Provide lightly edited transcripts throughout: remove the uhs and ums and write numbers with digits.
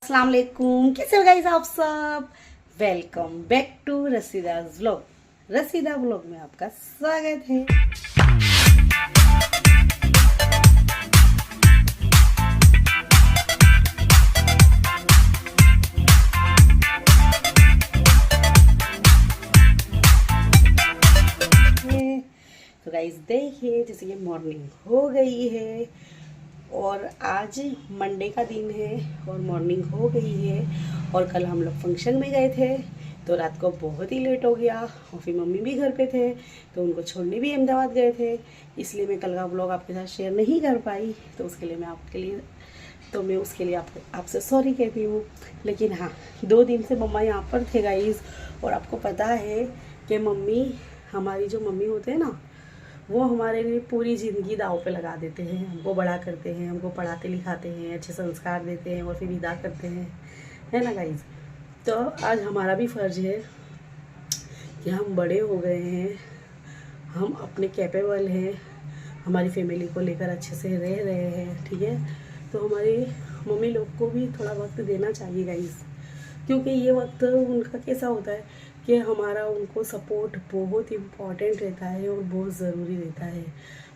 अस्सलाम वालेकुम, कैसे हो गाइस आप सब। Welcome back to Rasida's vlog. Rasida vlog में आपका स्वागत है। तो गाइस देखिए, जैसे कि मॉर्निंग हो गई है और आज मंडे का दिन है और मॉर्निंग हो गई है। और कल हम लोग फंक्शन में गए थे तो रात को बहुत ही लेट हो गया और फिर मम्मी भी घर पे थे तो उनको छोड़ने भी अहमदाबाद गए थे, इसलिए मैं कल का व्लॉग आपके साथ शेयर नहीं कर पाई। तो उसके लिए मैं उसके लिए आपसे सॉरी कहती हूँ। लेकिन हाँ, 2 दिन से मम्मा यहाँ पर थे गाइस। और आपको पता है कि हमारी जो मम्मी होते हैं ना, वो हमारे लिए पूरी ज़िंदगी दाव पे लगा देते हैं। हमको बड़ा करते हैं, हमको पढ़ाते लिखाते हैं, अच्छे संस्कार देते हैं और फिर विदा करते हैं, है ना गाइज। तो आज हमारा भी फ़र्ज़ है कि हम बड़े हो गए हैं, हम अपने कैपेबल हैं, हमारी फैमिली को लेकर अच्छे से रह रहे हैं, ठीक है। तो हमारी मम्मी लोग को भी थोड़ा वक्त देना चाहिए गाइज, क्योंकि ये वक्त उनका कैसा होता है कि हमारा उनको सपोर्ट बहुत इम्पॉर्टेंट रहता है और बहुत ज़रूरी रहता है।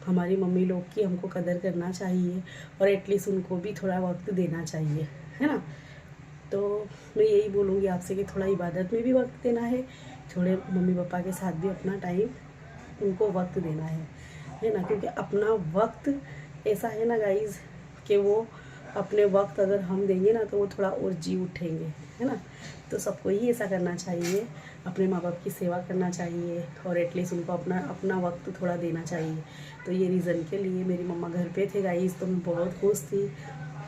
हमारी मम्मी लोग की हमको कदर करना चाहिए और एटलीस्ट उनको भी थोड़ा वक्त देना चाहिए, है ना। तो मैं यही बोलूँगी आपसे कि थोड़ा इबादत में भी वक्त देना है, थोड़े मम्मी पापा के साथ भी अपना टाइम उनको वक्त देना है ना। क्योंकि अपना वक्त ऐसा है ना गाइज़ कि वो अपने वक्त अगर हम देंगे ना तो वो थोड़ा और जी उठेंगे, है ना। तो सबको ही ऐसा करना चाहिए, अपने माँ बाप की सेवा करना चाहिए और एटलीस्ट उनको अपना वक्त थोड़ा देना चाहिए। तो ये रीज़न के लिए मेरी मम्मा घर पे थे गाइस, तो मैं बहुत खुश थी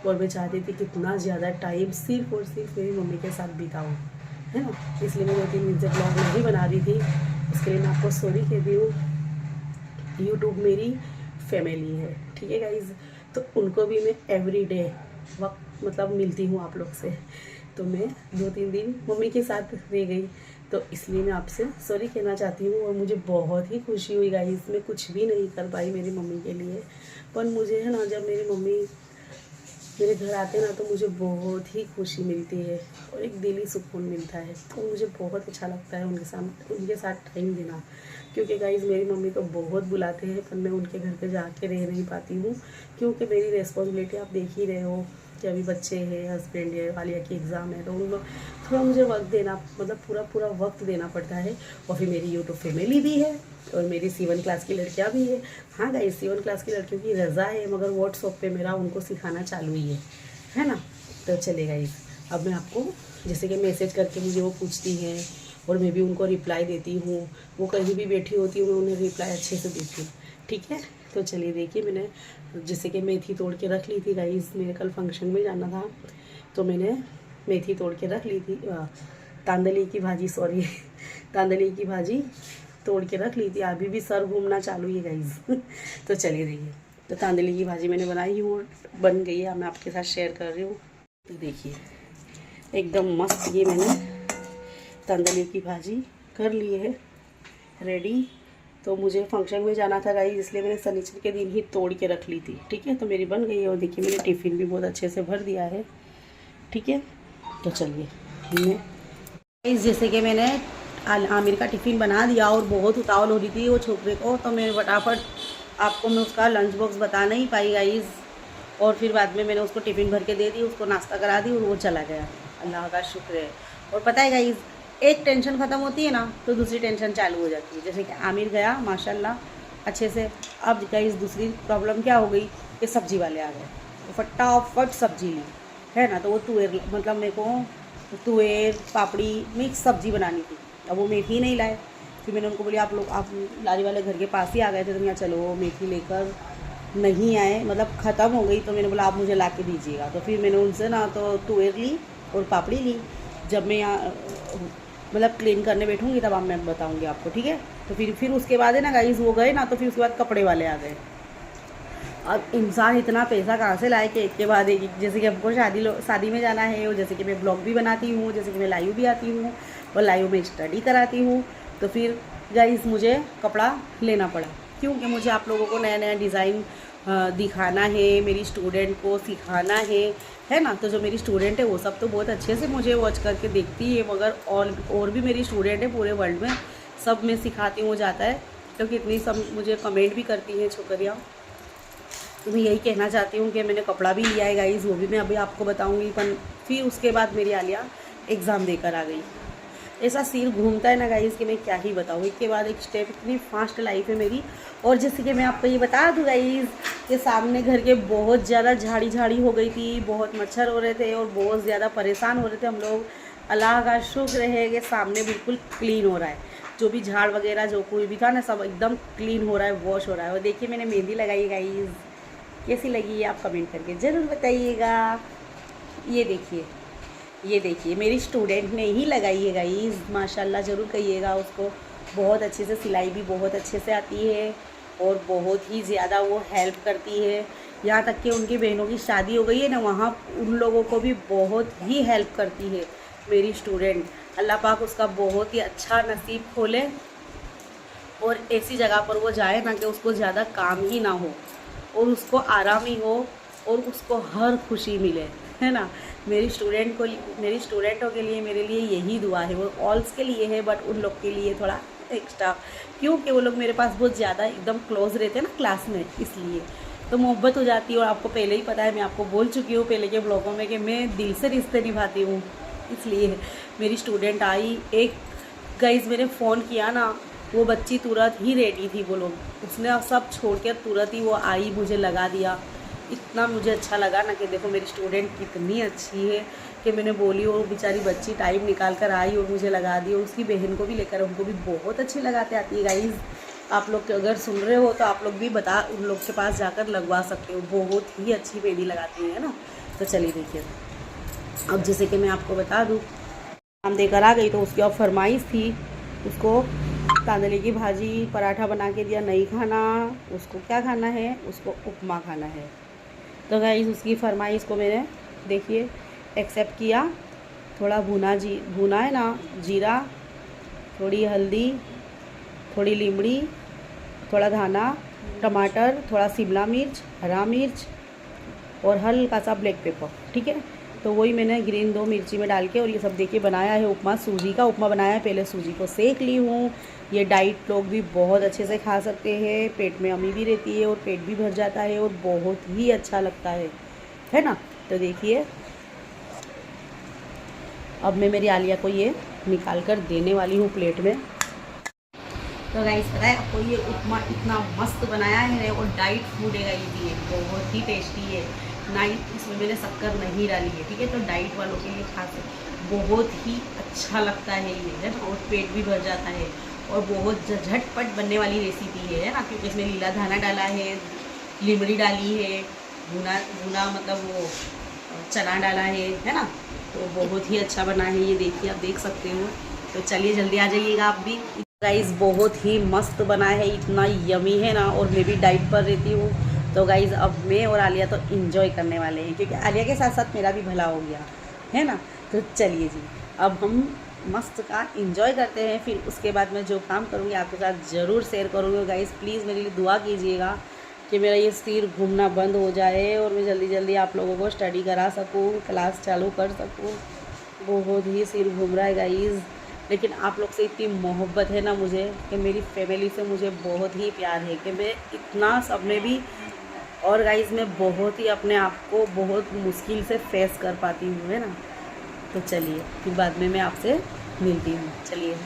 और मैं चाहती थी कितना ज़्यादा टाइम सिर्फ और सिर्फ मेरी मम्मी के साथ बिताऊँ, है ना। इसलिए मैं 2-3 दिन से ब्लॉग नहीं बना रही थी, उसके लिए मैं आपको सॉरी कहती हूँ। यूट्यूब मेरी फैमिली है, ठीक है गाइज़। तो उनको भी मैं एवरीडे वक्त मिलती हूँ आप लोग से। तो मैं 2-3 दिन मम्मी के साथ रह गई, तो इसलिए मैं आपसे सॉरी कहना चाहती हूँ। और मुझे बहुत ही खुशी हुई गाइस, मैं कुछ भी नहीं कर पाई मेरी मम्मी के लिए, पर मुझे है ना, जब मेरी मम्मी मेरे घर आते ना तो मुझे बहुत ही खुशी मिलती है और एक दिली सुकून मिलता है। तो मुझे बहुत अच्छा लगता है उनके साथ टाइम देना। क्योंकि गाइज़ मेरी मम्मी तो बहुत बुलाते हैं पर मैं उनके घर पे जाके रह नहीं पाती हूँ, क्योंकि मेरी रिस्पॉन्सिबिलिटी आप देख ही रहे हो कि अभी बच्चे हैं, हस्बैंड है, वालिया की एग्ज़ाम है, तो उन लोग थोड़ा मुझे वक्त देना पूरा वक्त देना पड़ता है। और फिर मेरी यूट्यूब फैमिली भी है और मेरी C1 क्लास की लड़कियां भी है। हाँ गाइस, C1 क्लास की लड़कियों की रज़ा है, मगर व्हाट्सएप पे मेरा उनको सिखाना चालू ही है ना। तो चले गाइस, अब मैं आपको जैसे कि मैसेज करके मुझे वो पूछती हैं और मैं भी उनको रिप्लाई देती हूँ। वो कहीं भी बैठी होती हूँ, मैं उन्हें रिप्लाई अच्छे से देती हूँ, ठीक है। तो चलिए देखिए, मैंने जैसे कि मेथी तोड़ के रख ली थी गाइस, मेरे कल फंक्शन में जाना था तो मैंने मेथी तोड़ के रख ली थी, तांदली की भाजी तांदली की भाजी तोड़ के रख ली थी। अभी भी सर घूमना चालू है गाइस। तो चलिए देखिए, तो तांदली की भाजी मैंने बनाई हूँ, बन गई है, मैं आपके साथ शेयर कर रही हूँ। तो देखिए एकदम मस्त ये मैंने तांदली की भाजी कर ली है रेडी। तो मुझे फंक्शन में जाना था गाइस, इसलिए मैंने शनिचर के दिन ही तोड़ के रख ली थी, ठीक है। तो मेरी बन गई है और देखिए मैंने टिफ़िन भी बहुत अच्छे से भर दिया है, ठीक है। तो चलिए मैं जैसे कि मैंने आमिर का टिफ़िन बना दिया और बहुत उतावल हो रही थी वो छोकरे को, तो मैं फटाफट आपको मैं उसका लंच बॉक्स बता नहीं पाई गाइस। और फिर बाद में मैंने उसको टिफ़िन भर के दे दी, उसको नाश्ता करा दी और वो चला गया। अल्लाह का शुक्र है। और पता है गाइस, एक टेंशन ख़त्म होती है ना तो दूसरी टेंशन चालू हो जाती है। जैसे कि आमिर गया माशाल्लाह अच्छे से। अब गाइस दूसरी प्रॉब्लम क्या हो गई कि सब्ज़ी वाले आ गए, तो फटाफट सब्ज़ी ली, है ना। तो वो मेरे को तुअर पापड़ी मिक्स सब्ज़ी बनानी थी। अब वो मेथी नहीं लाए, फिर मैंने उनको बोली आप लारी वाले घर के पास ही आ गए थे, तो यहाँ चलो वो मेथी लेकर नहीं आए, ख़त्म हो गई। तो मैंने बोला आप मुझे ला के दीजिएगा। तो फिर मैंने उनसे ना तो तुअर ली और पापड़ी ली। जब मैं यहाँ क्लीन करने बैठूँगी तब मैं बताऊँगी आपको, ठीक है। तो फिर उसके बाद है ना गाइस, वो गए ना तो फिर उसके बाद कपड़े वाले आ गए। अब इंसान इतना पैसा कहाँ से लाए कि एक के बाद एक, जैसे कि हमको शादी में जाना है, और जैसे कि मैं ब्लॉग भी बनाती हूँ, जैसे कि मैं लाइव भी आती हूँ और लाइव में स्टडी कराती हूँ। तो फिर गाइस मुझे कपड़ा लेना पड़ा, क्योंकि मुझे आप लोगों को नया नया डिज़ाइन दिखाना है, मेरी स्टूडेंट को सिखाना है ना। तो जो मेरी स्टूडेंट है वो सब तो बहुत अच्छे से मुझे वॉच करके देखती है, मगर और भी मेरी स्टूडेंट है पूरे वर्ल्ड में, सब मैं सिखाती हूँ जाता है, क्योंकि इतनी सब मुझे कमेंट भी करती हैं छोकरियाँ। तो मैं यही कहना चाहती हूँ कि मैंने कपड़ा भी लिया है गाइज़, वो भी मैं अभी आपको बताऊँगी। पर फिर उसके बाद मेरी आलिया एग्ज़ाम देकर आ गई। ऐसा सिर घूमता है ना गाइज़ कि मैं क्या ही बताऊँ, एक के बाद एक स्टेप, इतनी फास्ट लाइफ है मेरी। और जैसे कि मैं आपको ये बता दूँ गाइज़ कि सामने घर के बहुत ज़्यादा झाड़ी हो गई थी, बहुत मच्छर हो रहे थे और बहुत ज़्यादा परेशान हो रहे थे हम लोग। अल्लाह का शुक्र है कि सामने बिल्कुल क्लीन हो रहा है, जो भी झाड़ वगैरह जो कोई भी था ना, सब एकदम क्लीन हो रहा है, वॉश हो रहा है। और देखिए मैंने मेहंदी लगाई गाइज़, कैसी लगी है आप कमेंट करके ज़रूर बताइएगा। ये देखिए मेरी स्टूडेंट ने ही लगाई है गाइज़, माशाल्लाह ज़रूर कहिएगा उसको। बहुत अच्छे से सिलाई भी बहुत अच्छे से आती है और बहुत ही ज़्यादा वो हेल्प करती है। यहाँ तक कि उनकी बहनों की शादी हो गई है ना, वहाँ उन लोगों को भी बहुत ही हेल्प करती है मेरी स्टूडेंट। अल्लाह पाक उसका बहुत ही अच्छा नसीब खोले और ऐसी जगह पर वो जाए ना कि उसको ज़्यादा काम ही ना हो और उसको आराम ही हो और उसको हर खुशी मिले, है ना। मेरी स्टूडेंटों के लिए मेरे लिए यही दुआ है। वो ऑल्स के लिए है, बट उन लोग के लिए थोड़ा एक्स्ट्रा, क्योंकि वो लोग मेरे पास बहुत ज़्यादा एकदम क्लोज रहते हैं ना क्लास में, इसलिए तो मोहब्बत हो जाती है। और आपको पहले ही पता है, मैं आपको बोल चुकी हूँ पहले के ब्लॉगों में कि मैं दिल से रिश्ते निभाती हूँ, इसलिए मेरी स्टूडेंट आई। एक गाइज़ मैंने फ़ोन किया ना, वो बच्ची तुरंत ही रेडी थी, वो लोग उसने सब छोड़ के तुरंत ही वो आई, मुझे लगा दिया। इतना मुझे अच्छा लगा ना कि देखो मेरी स्टूडेंट कितनी अच्छी है कि मैंने बोली और बेचारी बच्ची टाइम निकाल कर आई और मुझे लगा दी। और उसकी बहन को भी लेकर, उनको भी बहुत अच्छी लगाते आती है गाइज़। आप लोग अगर सुन रहे हो तो आप लोग भी उन लोग के पास जाकर लगवा सकते हो, बहुत ही अच्छी मेहंदी लगाती है ना। तो चलिए देखिए, अब जैसे कि मैं आपको बता दूँ, हम देकर आ गई तो उसकी और फरमाइश थी, उसको तांदुली की भाजी पराठा बना के दिया, नहीं खाना उसको, क्या खाना है उसको, उपमा खाना है। तो गाइस उसकी फरमाइश को मैंने देखिए एक्सेप्ट किया। थोड़ा भुना है ना जीरा, थोड़ी हल्दी, थोड़ी लीमड़ी, थोड़ा धाना, टमाटर, थोड़ा शिमला मिर्च, हरा मिर्च और हल्का सा ब्लैक पेपर, ठीक है। तो वही मैंने ग्रीन 2 मिर्ची में डाल के और ये सब देखिए बनाया है उपमा। सूजी का उपमा बनाया है, पहले सूजी को सेक ली हूँ। ये डाइट लोग भी बहुत अच्छे से खा सकते हैं, पेट में अमी भी रहती है और पेट भी भर जाता है और बहुत ही अच्छा लगता है ना। तो देखिए अब मैं मेरी आलिया को ये निकाल कर देने वाली हूँ प्लेट में। तो गाइस पता है आपको, ये उपमा इतना मस्त बनाया है और डाइट फूड है गाइस, ये बहुत ही टेस्टी है ना। इसमें मैंने शक्कर नहीं डाली है, ठीक है। तो डाइट वालों के लिए खास बहुत ही अच्छा लगता है ये, है ना। और पेट भी भर जाता है और बहुत झटपट बनने वाली रेसिपी है ना, क्योंकि इसमें लीला धाना डाला है, लीमड़ी डाली है, भुना मतलब वो चना डाला है ना। तो बहुत ही अच्छा बना है ये, देखिए आप देख सकते हो। तो चलिए जल्दी आ जाइएगा आप भी। गाइस बहुत ही मस्त बना है, इतना यमी है ना। और मैं भी डाइट पर रहती हूँ, तो गाइस अब मैं और आलिया तो इंजॉय करने वाले हैं, क्योंकि आलिया के साथ साथ मेरा भी भला हो गया है ना। तो चलिए जी, अब हम मस्त का इंजॉय करते हैं, फिर उसके बाद मैं जो काम करूँगी आपके साथ ज़रूर शेयर करूँगी। गाइस प्लीज़ मेरे लिए दुआ कीजिएगा कि मेरा ये सिर घूमना बंद हो जाए और मैं जल्दी जल्दी आप लोगों को स्टडी करा सकूँ, क्लास चालू कर सकूँ। बहुत ही सिर घूम रहा है गाइज़, लेकिन आप लोग से इतनी मोहब्बत है ना मुझे, कि मेरी फैमिली से मुझे बहुत ही प्यार है कि मैं इतना सब में भी, और गाइज़ मैं बहुत ही अपने आप को बहुत मुश्किल से फेस कर पाती हूँ, है ना। तो चलिए फिर बाद में मैं आपसे मिलती हूँ, चलिए।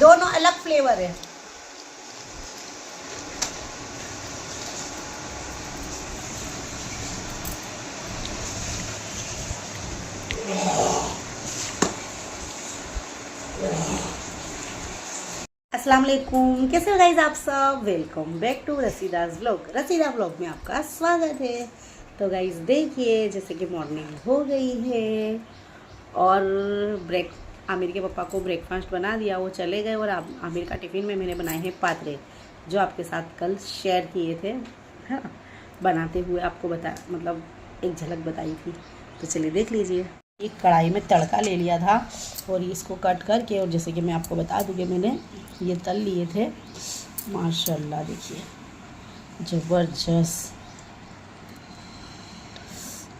दोनों अलग फ्लेवर है। अस्सलाम वालेकुम, कैसे हो गाइस आप सब। Welcome back to Rasida's vlog. Rasida vlog में आपका स्वागत है। तो गाइस देखिए, जैसे कि मॉर्निंग हो गई है और आमिर के पापा को ब्रेकफास्ट बना दिया, वो चले गए। और आमिर का टिफ़िन में मैंने बनाए हैं पातरे, जो आपके साथ कल शेयर किए थे, हाँ, बनाते हुए आपको मतलब एक झलक बताई थी। तो चलिए देख लीजिए। एक कढ़ाई में तड़का ले लिया था और इसको कट करके, और जैसे कि मैं आपको बता दूँ कि मैंने ये तल लिए थे माशाल्लाह। देखिए ज़बरदस्त।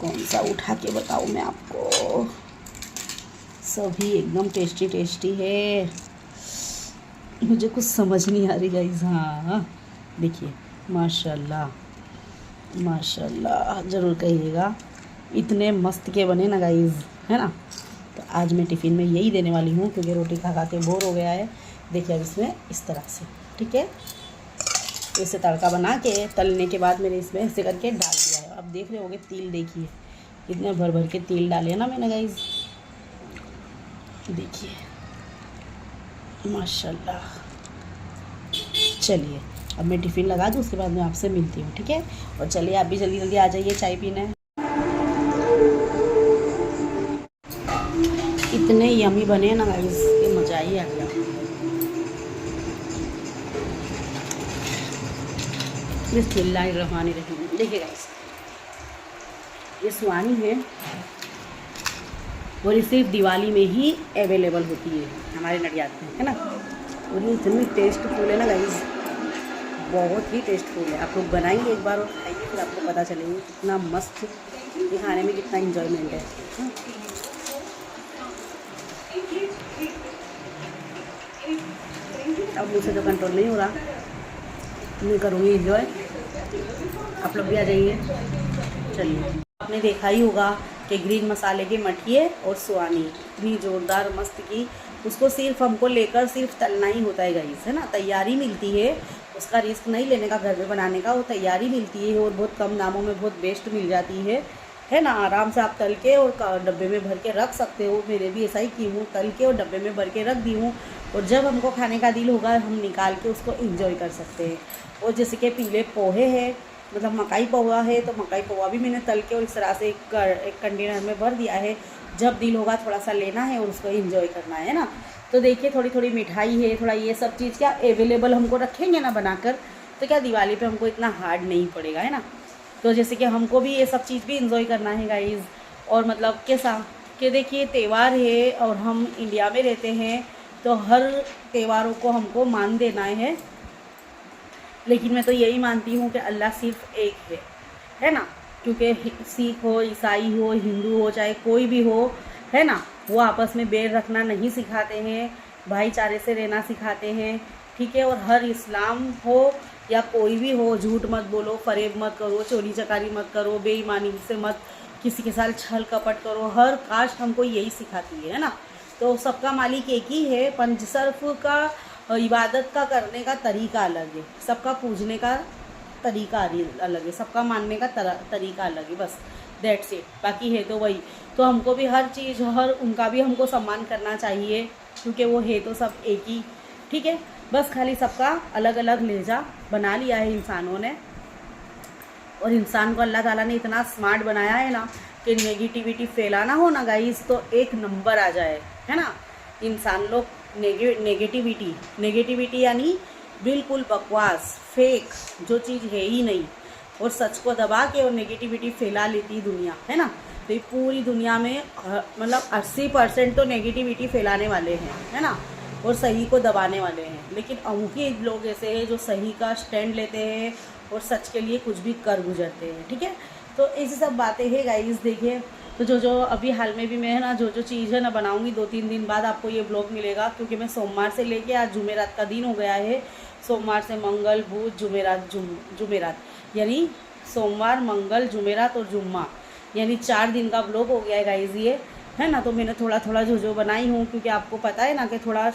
कौन सा उठा के बताऊँ मैं आपको, सभी एकदम टेस्टी टेस्टी है। मुझे कुछ समझ नहीं आ रही गाइस। हाँ देखिए माशाल्लाह माशाल्लाह, ज़रूर कहिएगा इतने मस्त के बने ना गाइस, है ना। तो आज मैं टिफ़िन में यही देने वाली हूँ क्योंकि रोटी खा खा के बोर हो गया है। देखिए अब इसमें इस तरह से, ठीक है, इसे तड़का बना के तलने के बाद मैंने इसमें ऐसे करके डाल दिया है। अब देख रहे होगे तिल, देखिए कितने भर भर के तिल डाले ना मैंने गाइस। देखिए माशाल्लाह। चलिए अब मैं टिफ़िन लगा दूँ, उसके बाद मैं आपसे मिलती हूँ, ठीक है। और चलिए आप भी जल्दी जल्दी आ जाइए चाय पीने। इतने यमी बने ना गाइस कि मज़ा ही आ गया। बिस्मिल्लाहिर्रहमानिर्रहीम। देखिए गाइस ये सुहानी है और ये सिर्फ दिवाली में ही अवेलेबल होती है हमारे नडियाद में, है ना। और ये इतनी टेस्टफुल है ना गाइस, बहुत ही टेस्टफुल है। आप लोग बनाएंगे एक बार और खाइए, फिर आपको पता चलेगा कितना मस्त, ये खाने में कितना इंजॉयमेंट है। अब मुझसे तो कंट्रोल नहीं हो रहा, मैं करूँगी इंजॉय। आप लोग भी आ जाइए। चलिए आपने देखा ही होगा कि ग्रीन मसाले के मठिए और सुहानी इतनी ज़ोरदार मस्त की, उसको सिर्फ हमको लेकर सिर्फ तलना ही होता है गाइस, है ना। तैयारी मिलती है, उसका रिस्क नहीं लेने का घर में बनाने का, वो तैयारी मिलती है और बहुत कम दामों में बहुत बेस्ट मिल जाती है ना। आराम से आप तल के और डब्बे में भर के रख सकते हो। मेरे भी ऐसा ही की हूँ, तल के और डब्बे में भर के रख दी हूँ, और जब हमको खाने का दिल होगा हम निकाल के उसको इंजॉय कर सकते हैं। और जैसे कि पीले पोहे हैं, मतलब मकाई पोहा है, तो मकाई पोहा भी मैंने तल के और इस तरह से एक कंटेनर में भर दिया है। जब दिल होगा थोड़ा सा लेना है और उसको एंजॉय करना है ना। तो देखिए थोड़ी थोड़ी मिठाई है, थोड़ा ये सब चीज़ क्या अवेलेबल हमको रखेंगे ना बनाकर, तो क्या दिवाली पे हमको इतना हार्ड नहीं पड़ेगा, है ना। तो जैसे कि हमको भी ये सब चीज़ भी इंजॉय करना है गाइज़। और मतलब कैसा कि देखिए त्यौहार है और हम इंडिया में रहते हैं, तो हर त्योहारों को हमको मान देना है। लेकिन मैं तो यही मानती हूँ कि अल्लाह सिर्फ एक है ना। क्योंकि सिख हो, ईसाई हो, हिंदू हो, चाहे कोई भी हो, है ना, वो आपस में बैर रखना नहीं सिखाते हैं, भाईचारे से रहना सिखाते हैं, ठीक है। और हर इस्लाम हो या कोई भी हो, झूठ मत बोलो, फरेब मत करो, चोरी चकारी मत करो, बेईमानी से मत किसी के साथ छल कपट करो। हर कास्ट हमको यही सिखाती है ना। तो सबका मालिक एक ही है, पंचसर्फ का इबादत का करने का तरीका अलग है, सबका पूजने का तरीका अलग है, सबका मानने का तरीका अलग है, बस दैट्स इट। बाकी है तो वही। तो हमको भी हर चीज़, हर उनका भी हमको सम्मान करना चाहिए, क्योंकि वो है तो सब एक ही, ठीक है। बस खाली सबका अलग अलग लहजा बना लिया है इंसानों ने। और इंसान को अल्लाह ताला ने इतना स्मार्ट बनाया है ना कि नेगेटिविटी फैलाना हो ना गाइस तो एक नंबर आ जाए, है ना। इंसान लोग नेगेटिविटी यानी बिल्कुल बकवास, फेक, जो चीज़ है ही नहीं, और सच को दबा के और नेगेटिविटी फैला लेती दुनिया, है ना। तो ये पूरी दुनिया में मतलब 80% तो नेगेटिविटी फैलाने वाले हैं, है ना, और सही को दबाने वाले हैं। लेकिन अमुखी लोग ऐसे हैं जो सही का स्टैंड लेते हैं और सच के लिए कुछ भी कर गुजरते हैं, ठीक है। तो ऐसी सब बातें हैं गाइस। देखिए तो जो अभी हाल में भी मैं है ना जो चीज़ है ना बनाऊंगी, 2-3 दिन बाद आपको ये ब्लॉग मिलेगा, क्योंकि मैं सोमवार से लेके आज जुमेरात का दिन हो गया है। सोमवार से मंगल, बुध, जुमेरात, जुमेरात यानी सोमवार, मंगल, जुमेरात और जुम्मा, यानी 4 दिन का ब्लॉग हो गया है गाइस ये, है ना। तो मैंने थोड़ा थोड़ा जो बनाई हूँ, क्योंकि आपको पता है ना कि थोड़ा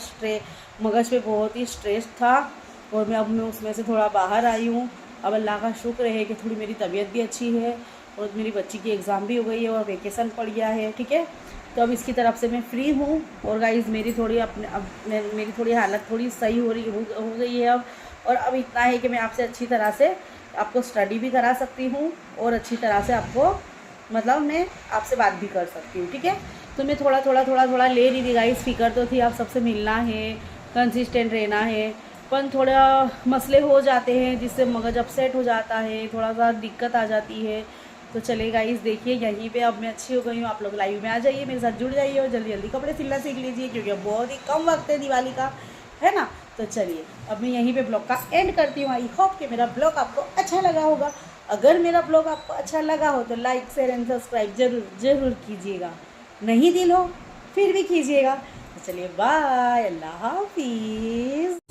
मगज़ पे बहुत ही स्ट्रेस था, और मैं उसमें से थोड़ा बाहर आई हूँ। अब अल्लाह का शुक्र है कि थोड़ी मेरी तबीयत भी अच्छी है, और मेरी बच्ची की एग्ज़ाम भी हो गई है और वेकेशन पड़ गया है, ठीक है। तो अब इसकी तरफ से मैं फ्री हूँ। और गाइज़ मेरी थोड़ी हालत थोड़ी सही हो गई है अब। और अब इतना है कि मैं आपसे अच्छी तरह से आपको स्टडी भी करा सकती हूँ, और अच्छी तरह से आपको मतलब मैं आपसे बात भी कर सकती हूँ, ठीक है। तो मैं थोड़ा ले रही थी गाइस, फिक्र तो थी, आप सबसे मिलना है, कंसिस्टेंट रहना है, पर थोड़ा मसले हो जाते हैं जिससे मगज अपसेट हो जाता है, थोड़ा सा दिक्कत आ जाती है। तो चलिए गाइस देखिए यहीं पे अब मैं अच्छी हो गई हूँ। आप लोग लाइव में आ जाइए, मेरे साथ जुड़ जाइए और जल्दी जल्दी कपड़े सिलना सीख लीजिए, क्योंकि अब बहुत ही कम वक्त है दिवाली का, है ना। तो चलिए अब मैं यहीं पे ब्लॉग का एंड करती हूँ। आई होप कि मेरा ब्लॉग आपको अच्छा लगा होगा। अगर मेरा ब्लॉग आपको अच्छा लगा हो तो लाइक शेयर एंड सब्सक्राइब जरूर जरूर कीजिएगा। नहीं दिल हो फिर भी कीजिएगा। तो चलिए बाय, अल्लाह हाफिज़।